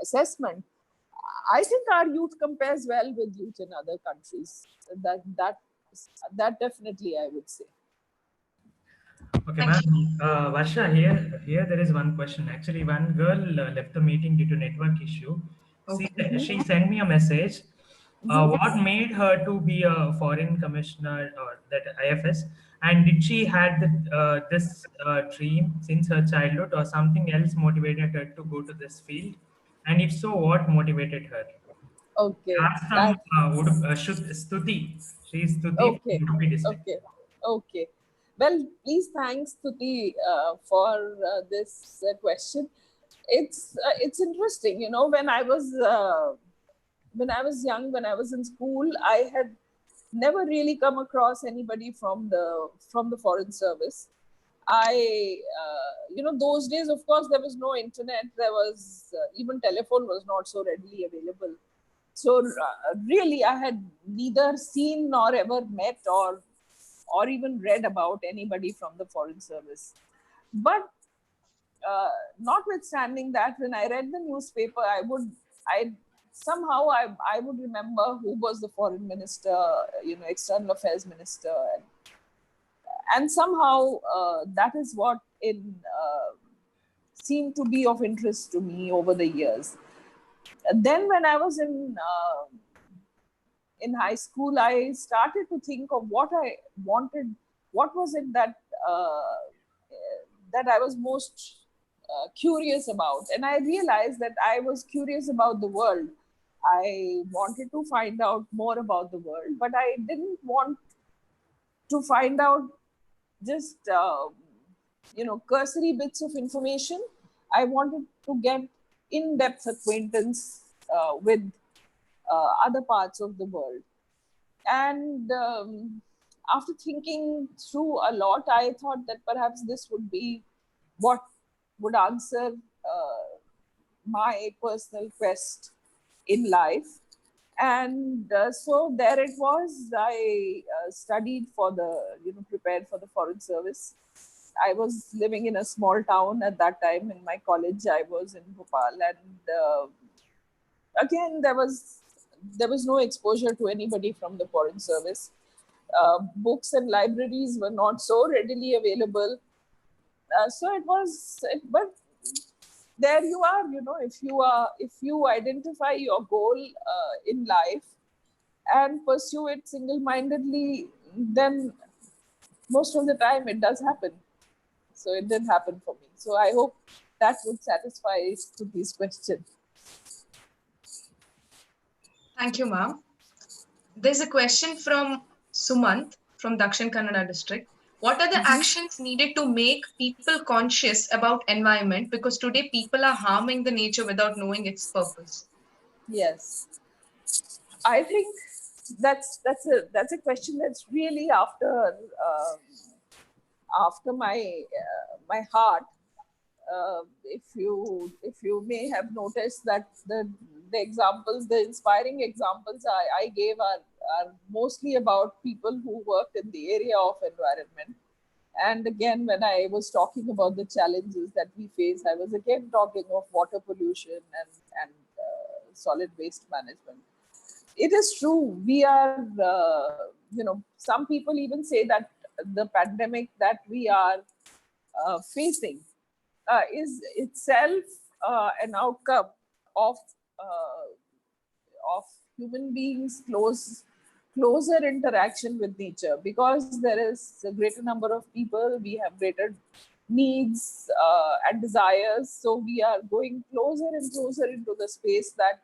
assessment, I think our youth compares well with youth in other countries. That definitely I would say. Okay, Thank ma'am. you. Varsha, here there is one question. Actually, one girl left the meeting due to network issue. Okay. She sent me a message. Mhm. What made her to be a foreign commissioner or that IFS? And did she had this dream since her childhood, or something else motivated her to go to this field? And if so, what motivated her? Okay, Asked from that Stuti. She is Stuti okay, from Udupi district. okay, okay. Well, please thanks Tuti for this question. It's interesting, when I was young, when I was in school, I had never really come across anybody from the foreign service. Those days, of course, there was no internet. There was even telephone was not so readily available. So really, I had neither seen nor ever met or even read about anybody from the foreign service. But notwithstanding that, when I read the newspaper, I somehow I would remember who was the foreign minister, external affairs minister, and somehow that is what in seemed to be of interest to me over the years. And then when I was in high school, I started to think of what I wanted. What was it uh, that I was most curious about? And I realized that I was curious about the world. I wanted to find out more about the world, but I didn't want to find out just cursory bits of information. I wanted to get in-depth acquaintance with other parts of the world. And after thinking through a lot, I thought that perhaps this would be what would answer my personal quest in life. And so there it was. I studied for the, prepared for the foreign service. I was living in a small town at that time. In my college, I was in Bhopal, and again there was no exposure to anybody from the foreign service. Books and libraries were not so readily available. So it was, but there you are. If you identify your goal in life and pursue it single-mindedly, then most of the time it does happen. So it did happen for me. So I hope that would satisfy Kruti's question. Thank you, ma'am. There's a question from Sumant from Dakshin Kannada district. What are the actions needed to make people conscious about environment? Because today people are harming the nature without knowing its purpose. Yes, I think that's a question that's really after my heart. If you may have noticed that the inspiring examples I gave are mostly about people who worked in the area of environment. And again, when I was talking about the challenges that we face, I was again talking of water pollution and solid waste management. It is true. We are, some people even say that the pandemic that we are facing is itself an outcome of of human beings closer interaction with nature, because there is a greater number of people, we have greater needs and desires, so we are going closer and closer into the space that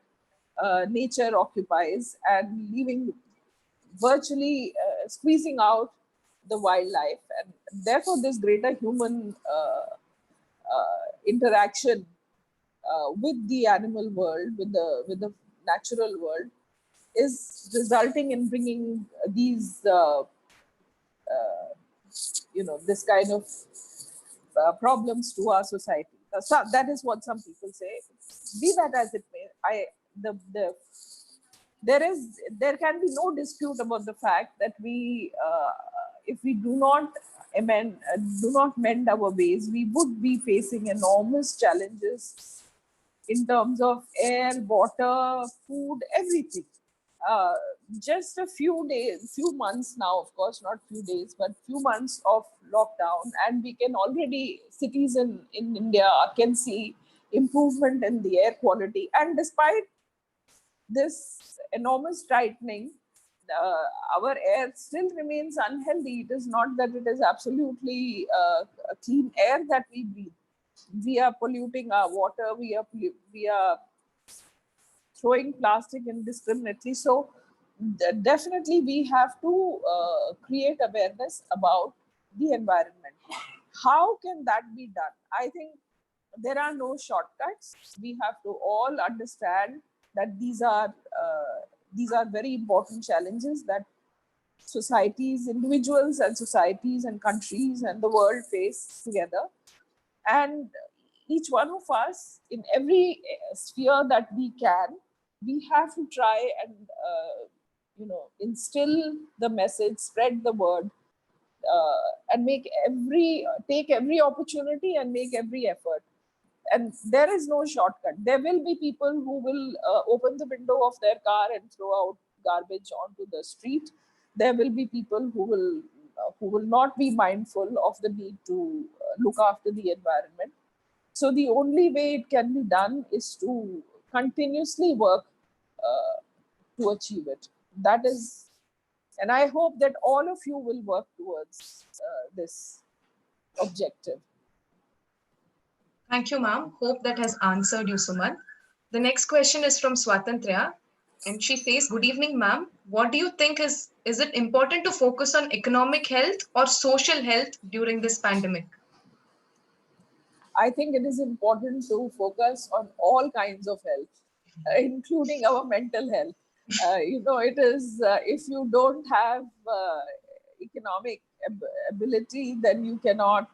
nature occupies, and leaving virtually squeezing out the wildlife, and therefore this greater human interaction with the animal world, with the natural world, is resulting in bringing these this kind of problems to our society. So that is what some people say. Be that as it may, there can be no dispute about the fact that if we do not mend our ways, we would be facing enormous challenges in terms of air, water, food, everything. uh, just a few months now, of course, not few days, but few months of lockdown, and we can already, cities in India can see improvement in the air quality. And despite this enormous tightening, uh, our air still remains unhealthy. It is not that it is absolutely a clean air that we breathe. We are polluting our water. We are throwing plastic indiscriminately. So definitely we have to create awareness about the environment. How can that be done? I think there are no shortcuts. We have to all understand that these are very important challenges that societies, individuals, and societies and countries and the world face together. And each one of us, in every sphere that we can, we have to try and instill the message, spread the word, and take every opportunity and make every effort. And there is no shortcut. There will be people who will open the window of their car and throw out garbage onto the street. There will be people who will not be mindful of the need to look after the environment. So the only way it can be done is to continuously work to achieve it. That is, and I hope that all of you will work towards this objective. Thank you, ma'am. Hope that has answered you, Suman. The next question is from Swatantriya, and she says, "Good evening, ma'am. What do you think is it important to focus on economic health or social health during this pandemic?" I think it is important to focus on all kinds of health, including our mental health. It is if you don't have economic ability, then you cannot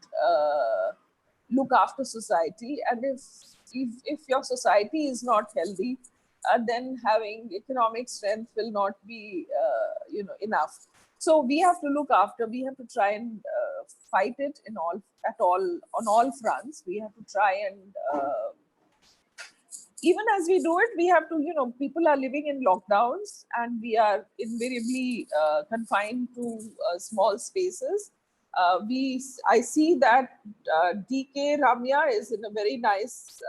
look after society. And if your society is not healthy, then having economic strength will not be enough. So we have to look after. We have to try and fight it on all fronts. We have to try and even as we do it, we have to, people are living in lockdowns and we are invariably confined to small spaces. I see that DK Ramya is in a very nice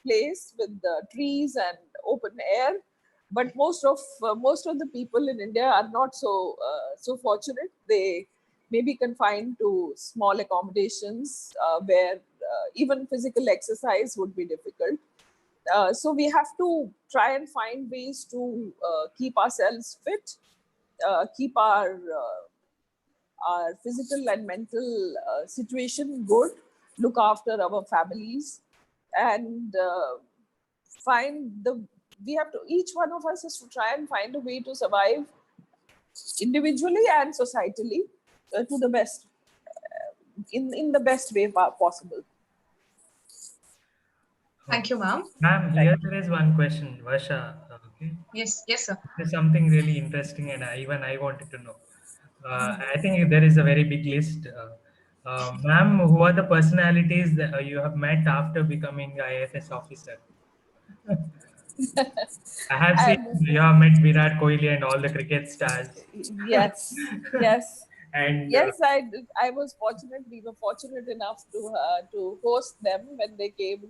place with trees and open air. But most of the people in India are not so fortunate. They may be confined to small accommodations where even physical exercise would be difficult. So we have to try and find ways to keep ourselves fit, keep our physical and mental situation good, look after our families, and find the. We have to. Each one of us has to try and find a way to survive individually and societally to the best, in the best way possible. Thank you, ma'am. Ma'am, here there is one question, Varsha. Okay. Yes, yes, sir. There's something really interesting, and even I wanted to know. I think there is a very big list. Ma'am, who are the personalities that you have met after becoming IFS officer? I have seen And you have met Virat Kohli and all the cricket stars. yes, yes. And Yes, I was fortunate. We were fortunate enough to host them when they came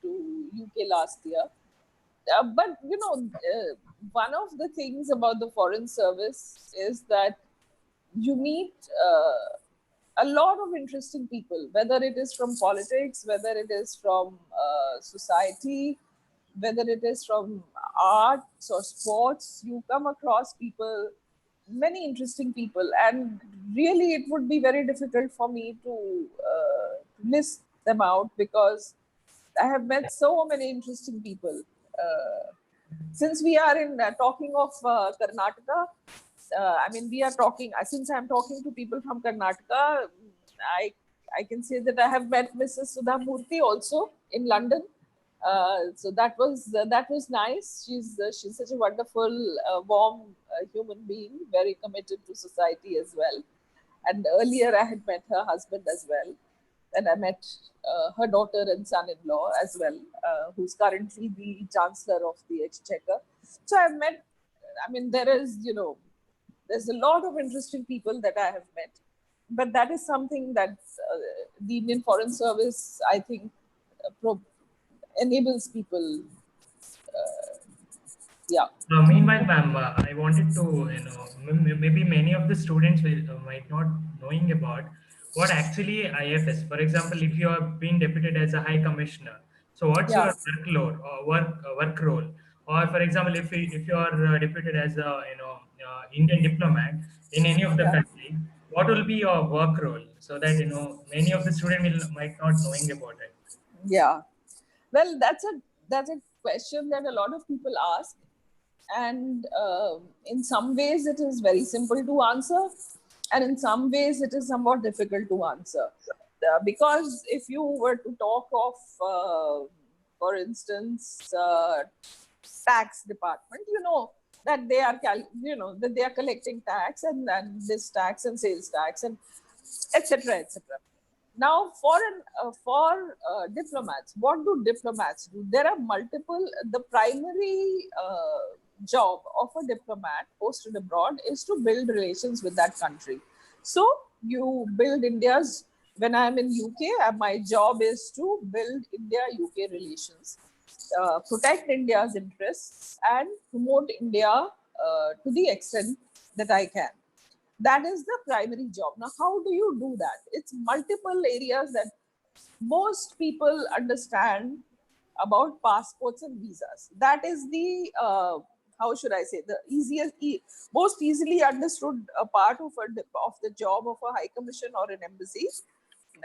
to UK last year. But one of the things about the foreign service is that you meet a lot of interesting people, whether it is from politics, whether it is from society, whether it is from arts or sports. You come across people, many interesting people, and really it would be very difficult for me to list them out because I have met so many interesting people. Since we are in talking of Karnataka, I mean, we are talking, since I'm talking to people from Karnataka, I, I can say that I have met Mrs. Sudha Murthy also in London. So that was nice. She's such a wonderful, warm human being, very committed to society as well. And earlier I had met her husband as well, and I met her daughter and son-in-law as well, who's currently the Chancellor of the Exchequer. So I've met. I mean, there's a lot of interesting people that I have met, but that is something that the Indian Foreign Service, I think, enables people. Yeah. meanwhile, ma'am, I wanted to, maybe many of the students might not knowing about what actually IFS. For example, if you are being deputed as a high commissioner, so what's Yeah. your workload or work role? Or for example, if you are deputed as a Indian diplomat in any of the Yeah. country, what will be your work role? So that many of the students might not knowing about it. Yeah. Well, that's a question that a lot of people ask, and in some ways it is very simple to answer, and in some ways it is somewhat difficult to answer. Because if you were to talk of, for instance, tax department, you know that they are that they are collecting tax, and this tax and sales tax and etc., etc. Now, for diplomats, what do diplomats do? There are multiple. The primary job of a diplomat posted abroad is to build relations with that country. So you build India's. When I'm in UK, my job is to build India-UK relations, protect India's interests, and promote India to the extent that I can. That is the primary job. Now, how do you do that? It's multiple areas that most people understand about passports and visas. That is the how should I say, the most easily understood part of the job of a high commission or an embassy,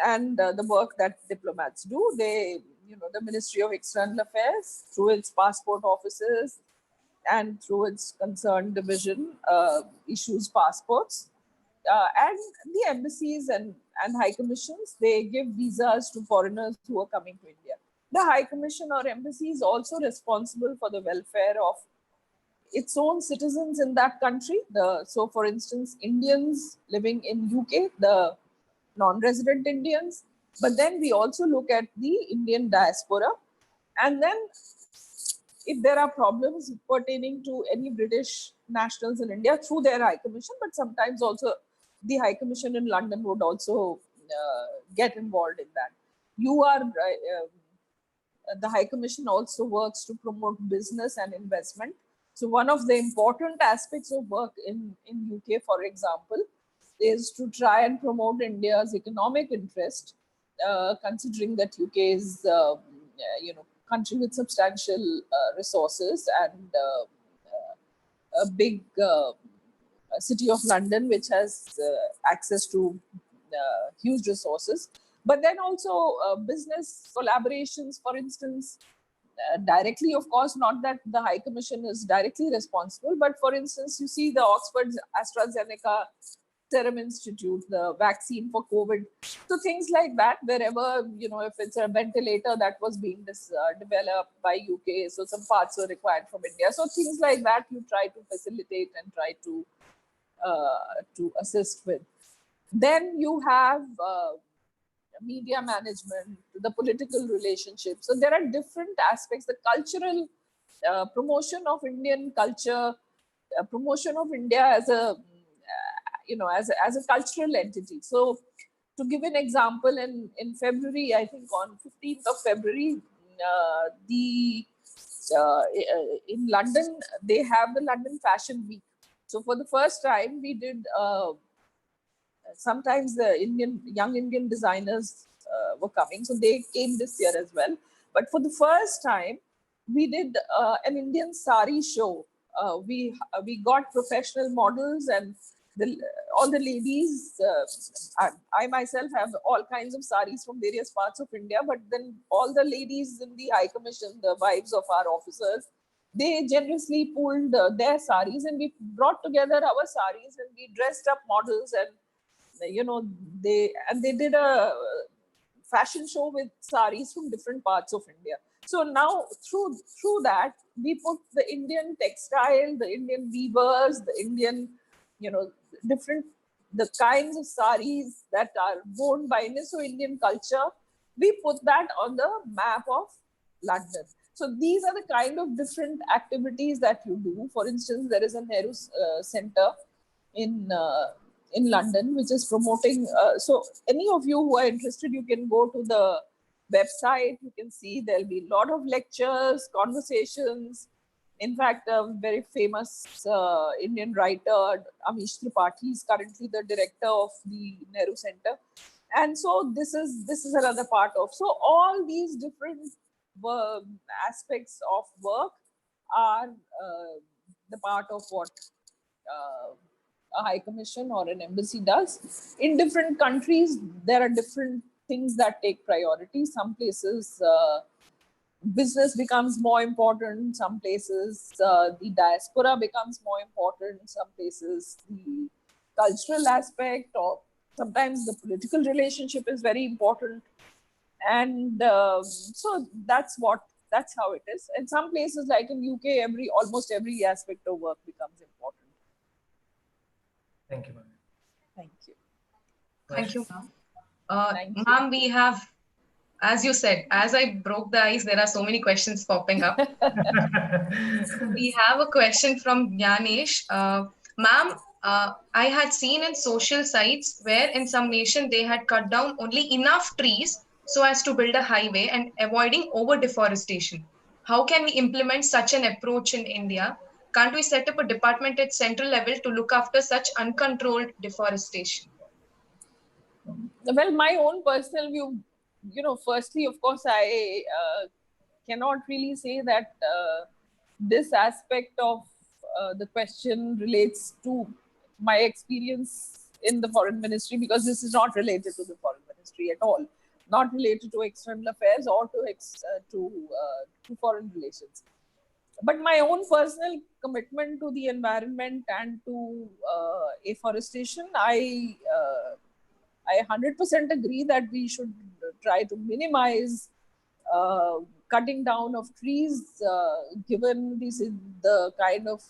and the work that diplomats do. They, the Ministry of External Affairs, through its passport offices and through its concerned division, issues passports. And the embassies and high commissions, they give visas to foreigners who are coming to India. The high commission or embassy is also responsible for the welfare of its own citizens in that country. So, for instance, Indians living in UK, the non-resident Indians, but then we also look at the Indian diaspora, and then if there are problems pertaining to any British nationals in India through their High Commission, but sometimes also the High Commission in London would also get involved in that. The High Commission also works to promote business and investment. So one of the important aspects of work in UK, for example, is to try and promote India's economic interest, considering that UK is, country with substantial resources and a big city of London, which has access to huge resources. But then also business collaborations, for instance, directly, of course, not that the High Commission is directly responsible, but for instance, you see the Oxford AstraZeneca Serum Institute, the vaccine for COVID. So things like that, wherever, if it's a ventilator that was being developed by UK, so some parts were required from India. So things like that, you try to facilitate and try to assist with. Then you have media management, the political relationship. So there are different aspects. The cultural promotion of Indian culture, promotion of India as a as a cultural entity. So to give an example, in February, I think on 15th of February, in London, they have the London Fashion Week. So for the first time, we did. Sometimes the young Indian designers were coming, so they came this year as well. But for the first time, we did an Indian sari show. We got professional models and all the ladies. I myself have all kinds of saris from various parts of India, but then all the ladies in the High Commission, the wives of our officers, they generously pulled their saris, and we brought together our saris and we dressed up models, and they did a fashion show with saris from different parts of India. So now through that, we put the Indian textile, the Indian weavers, the Indian, different, the kinds of saris that are worn by Indians, so Indian culture, we put that on the map of London. So these are the kind of different activities that you do. For instance, there is a Nehru Center in London, which is promoting. So any of you who are interested, you can go to the website. You can see there'll be a lot of lectures, conversations. In fact, a very famous Indian writer, Amish Tripathi, is currently the director of the Nehru Center. And so this is another part of. So all these different aspects of work are the part of what a high commission or an embassy does. In different countries, there are different things that take priority. Some places business becomes more important. Some places the diaspora becomes more important. Some places the cultural aspect, or sometimes the political relationship is very important. And so that's what that's how it is. In some places, like in UK, almost every aspect of work becomes important. Thank you, ma'am. Thank you. Thank you, ma'am. Thank you. Ma'am, we have, as you said, as I broke the ice, there are so many questions popping up. So we have a question from Gyanesh. Ma'am, I had seen in social sites where in some nation they had cut down only enough trees so as to build a highway and avoiding over deforestation. How can we implement such an approach in India? Can't we set up a department at central level to look after such uncontrolled deforestation? Well, my own personal view, firstly, of course, I cannot really say that this aspect of the question relates to my experience in the foreign ministry, because this is not related to the foreign ministry at all, not related to external affairs or to foreign relations. But my own personal commitment to the environment and to afforestation, I 100% agree that we should try to minimize cutting down of trees, given the kind of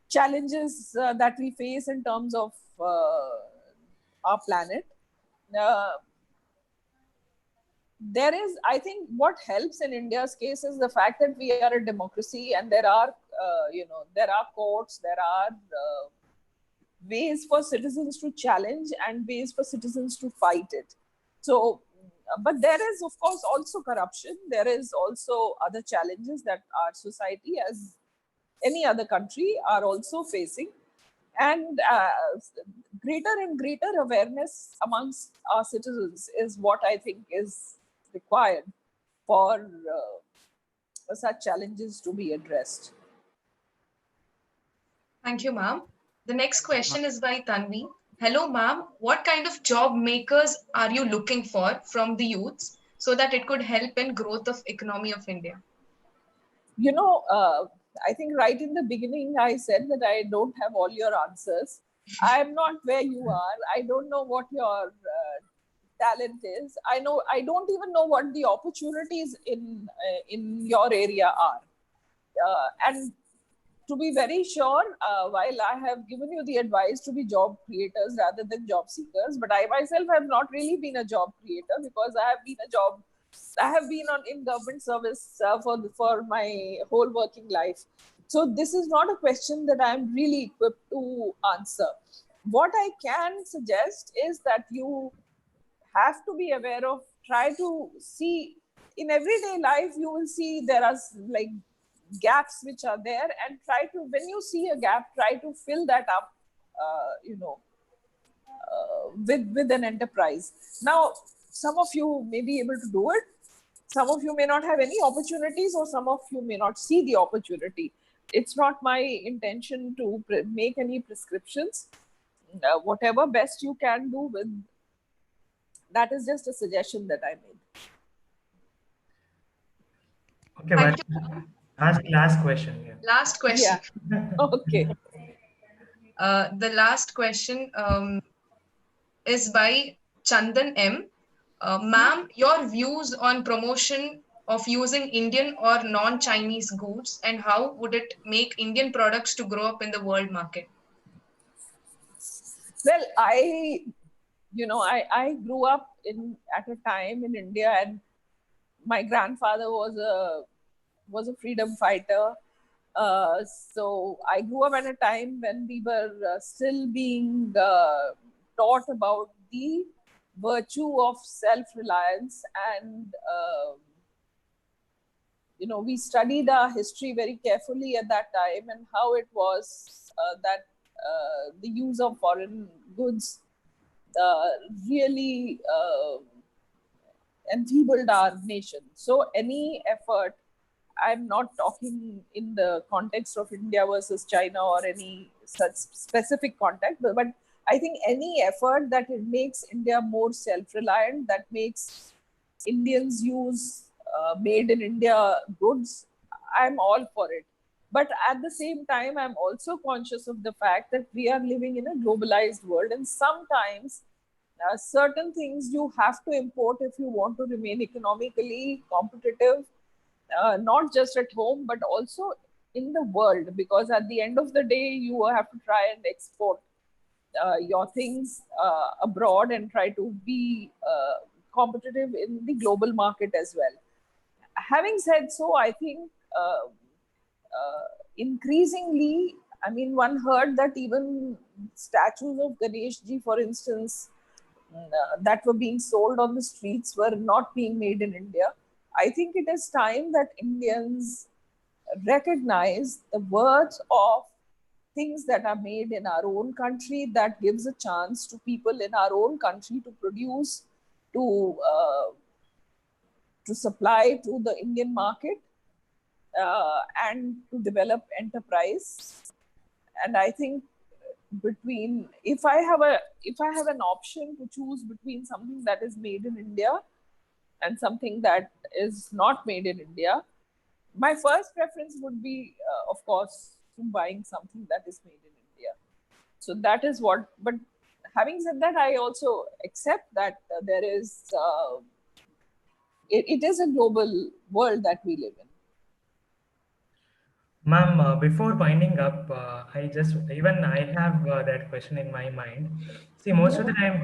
challenges that we face in terms of our planet. Uh, there is, I think, what helps in India's case is the fact that we are a democracy, and there are, there are courts, there are ways for citizens to challenge and ways for citizens to fight it. So, but there is, of course, also corruption. There is also other challenges that our society, as any other country, are also facing. And greater and greater awareness amongst our citizens is what I think is required for such challenges to be addressed. Thank you, ma'am. The next question is by Tanvi. Hello, ma'am. What kind of job makers are you looking for from the youths so that it could help in growth of economy of India? I think right in the beginning, I said that I don't have all your answers. I'm not where you are. I don't know what your talent is. I don't even know what the opportunities in your area are. And to be very sure, while I have given you the advice to be job creators rather than job seekers, but I myself have not really been a job creator, because I have been in government service for my whole working life. So this is not a question that I'm really equipped to answer. What I can suggest is that you have to be aware of, try to see in everyday life, you will see there are like gaps which are there, and try to, when you see a gap, try to fill that up, with an enterprise. Now, some of you may be able to do it. Some of you may not have any opportunities, or some of you may not see the opportunity. It's not my intention to make any prescriptions. Whatever best you can do with that is just a suggestion that I made. Okay, Thank but you. last question. Yeah. Last question. Yeah. Okay. The last question is by Chandan M. Ma'am, your views on promotion of using Indian or non-Chinese goods, and how would it make Indian products to grow up in the world market? Well, I grew up at a time in India, and my grandfather was a freedom fighter. So I grew up at a time when we were still being taught about the virtue of self-reliance, and we studied our history very carefully at that time, and how it was that the use of foreign goods really enfeebled our nation. So any effort, I'm not talking in the context of India versus China or any such specific context, but I think any effort that it makes India more self-reliant, that makes Indians use made in India goods, I'm all for it. But at the same time, I'm also conscious of the fact that we are living in a globalized world, and sometimes certain things you have to import if you want to remain economically competitive, not just at home but also in the world, because at the end of the day you have to try and export your things abroad and try to be competitive in the global market as well. Having said so, I think increasingly, I mean, one heard that even statues of Ganesh ji, for instance, that were being sold on the streets were not being made in India. I think it is time that Indians recognize the worth of things that are made in our own country, that gives a chance to people in our own country to produce, to supply to the Indian market, and to develop enterprise. And I think between, if I have an option to choose between something that is made in India and something that is not made in India, my first preference would be, of course, to buying something that is made in India. So that is what. But having said that, I also accept that there is. It is a global world that we live in. Ma'am, before winding up, I have that question in my mind. See, most of the time,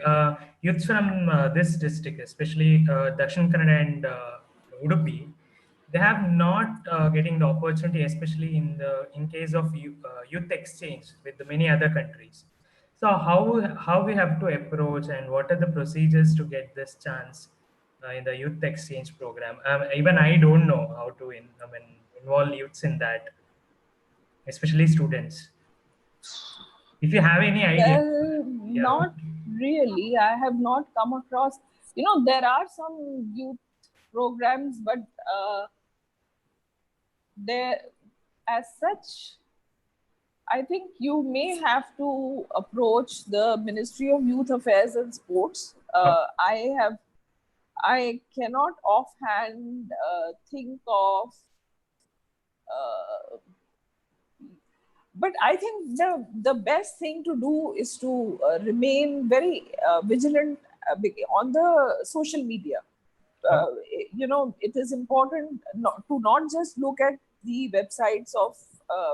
youths from this district, especially Dakshin Kannada and Udupi, they have not getting the opportunity, especially in case of youth exchange with the many other countries. So how we have to approach and what are the procedures to get this chance in the youth exchange program? Even I don't know how to involve youths in that, especially students. If you have any idea, Well, yeah. not really. I have not come across. There are some youth programs, but there, as such, I think you may have to approach the Ministry of Youth Affairs and Sports. Okay. I cannot offhand think of, uh, but I think the best thing to do is to remain very vigilant on the social media. Okay. It is important to not just look at the websites of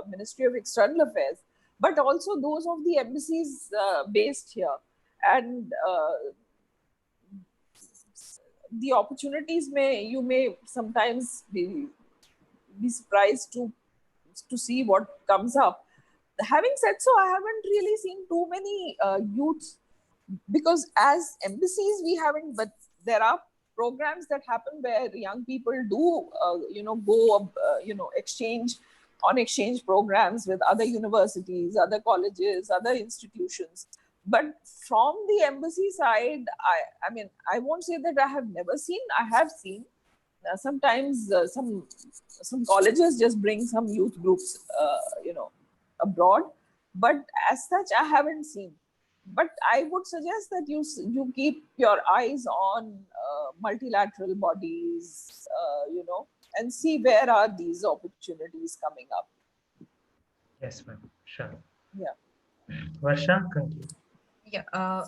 Ministry of External Affairs, but also those of the embassies based here. And the opportunities you may sometimes be surprised to see what comes up. Having said so, I haven't really seen too many youths, because as embassies we haven't, but there are programs that happen where young people do go exchange on exchange programs with other universities, other colleges, other institutions. But from the embassy side, I mean, I won't say that I have never seen. I have seen sometimes some colleges just bring some youth groups, abroad, but as such I haven't seen. But I would suggest that you keep your eyes on multilateral bodies, and see where are these opportunities coming up. Yes, ma'am. Sure. Yeah. Varsha, conclude. Yeah,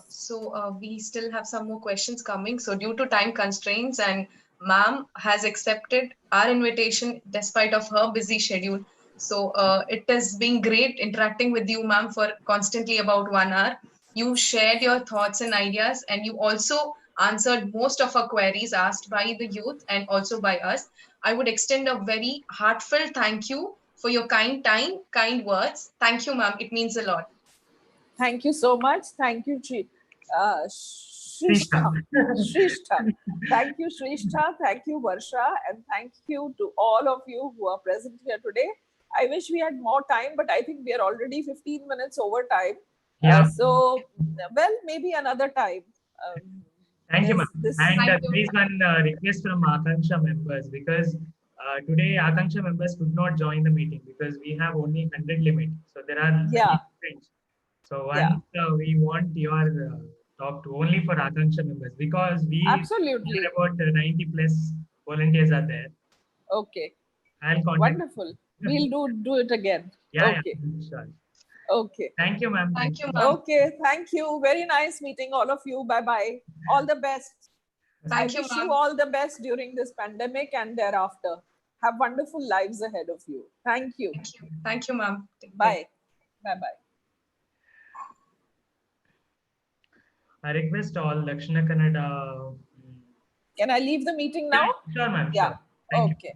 we still have some more questions coming. So due to time constraints, and ma'am has accepted our invitation despite of her busy schedule. So it has been great interacting with you, ma'am, for constantly about 1 hour. You shared your thoughts and ideas, and you also answered most of our queries asked by the youth and also by us. I would extend a very heartfelt thank you for your kind time, kind words. Thank you, ma'am. It means a lot. Thank you so much. Thank you, Srisha. Shrishta. Shrishta. Thank you, Shrishta. Thank you, Varsha. And thank you to all of you who are present here today. I wish we had more time, but I think we are already 15 minutes over time. Yeah. Well, maybe another time. Um, Thank you, ma'am. there's this. And Thank you. there is one request from Akanksha members, because today Akanksha members could not join the meeting because we have only 100 limit. So there are Yeah, many friends. So yeah, once we want your talk to only for Akanksha members, because we absolutely. are about 90 plus volunteers are there. Okay, I'll contact. wonderful. We'll do it again. Yeah, Okay. yeah, sure. Okay. Thank you, ma'am. Thank you, ma'am. Okay. Thank you. Very nice meeting all of you. Bye bye. All the best. I Thank you, wish ma'am. you all the best during this pandemic and thereafter. Have wonderful lives ahead of you. Thank you. Thank you. Thank you, ma'am. Take care. Bye. Bye bye. I request all Dakshina Kannada. Can I leave the meeting now? Yeah, sure, ma'am. Yeah. Sure. Thank you. Okay.